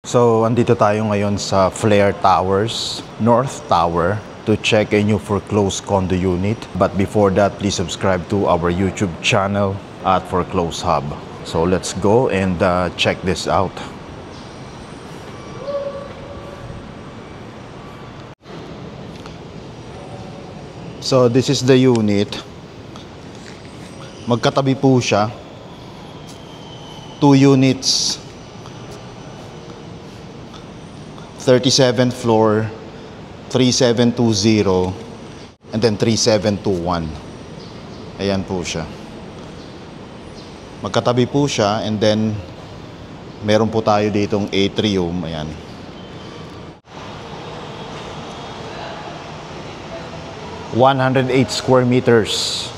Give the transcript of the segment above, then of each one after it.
So, andito tayo ngayon sa Flair Towers, North Tower, to check a new foreclosed condo unit. But before that, please subscribe to our YouTube channel at Foreclose Hub. So, let's go and check this out. So, this is the unit. Magkatabi po siya. 2 units. 37th floor, 3720, and then 3721. Ayan po siya. Magkatabi po siya, and then meron po tayo ditong atrium. Ayan. ...108 square meters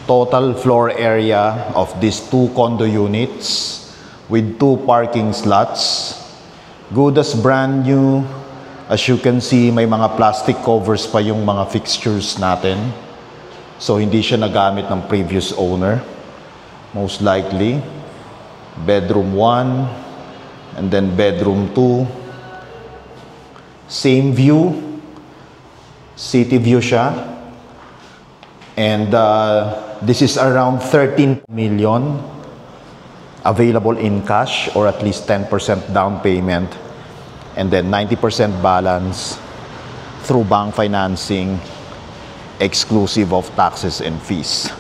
total floor area of these 2 condo units with 2 parking slots. Good as brand new. As you can see, may mga plastic covers pa yung mga fixtures natin. So, hindi siya nagamit ng previous owner. Most likely. Bedroom 1. And then bedroom 2. Same view. City view siya. And this is around 13 million. Available in cash or at least 10% down payment, and then 90% balance through bank financing, exclusive of taxes and fees.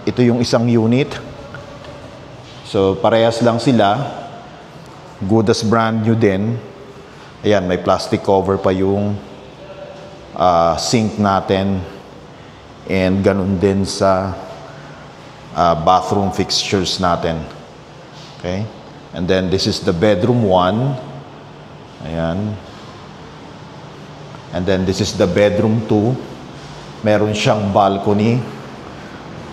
Ito yung isang unit. So parehas lang sila. Good as brand new din. Ayan, may plastic cover pa yung sink natin, and ganun din sa bathroom fixtures natin. Okay? And then this is the bedroom 1. Ayan. And then this is the bedroom 2. Meron siyang balcony.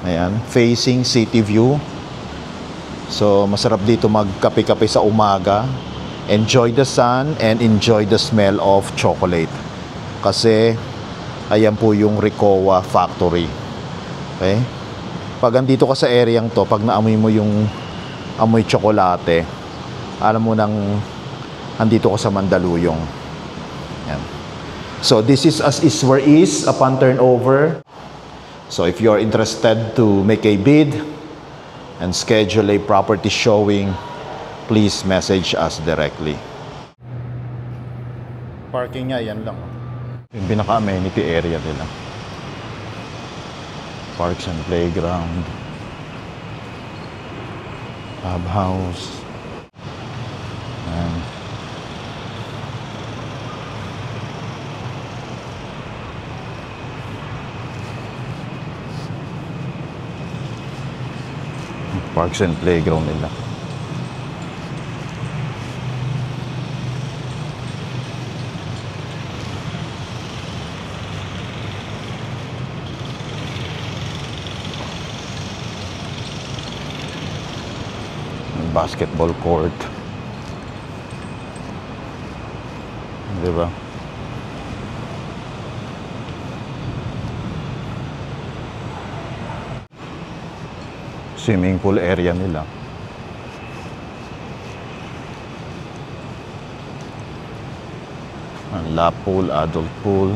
Ayan. Facing city view. So, masarap dito magkape-kape sa umaga. Enjoy the sun and enjoy the smell of chocolate. Kasi, ayan po yung Ricoa factory. Okay? Pag andito ka sa area to, pag naamoy mo yung amoy tsokolate, alam mo nang andito ko sa Mandaluyong. Yan. So this is as is where is upon turnover. So if you're interested to make a bid and schedule a property showing, please message us directly. Parking nga, yan lang. Yung pinaka-amenity area nila. Parks and playground. Clubhouse. And parks and playground nila. Basketball court. Diba? Swimming pool area nila. Lap pool, adult pool.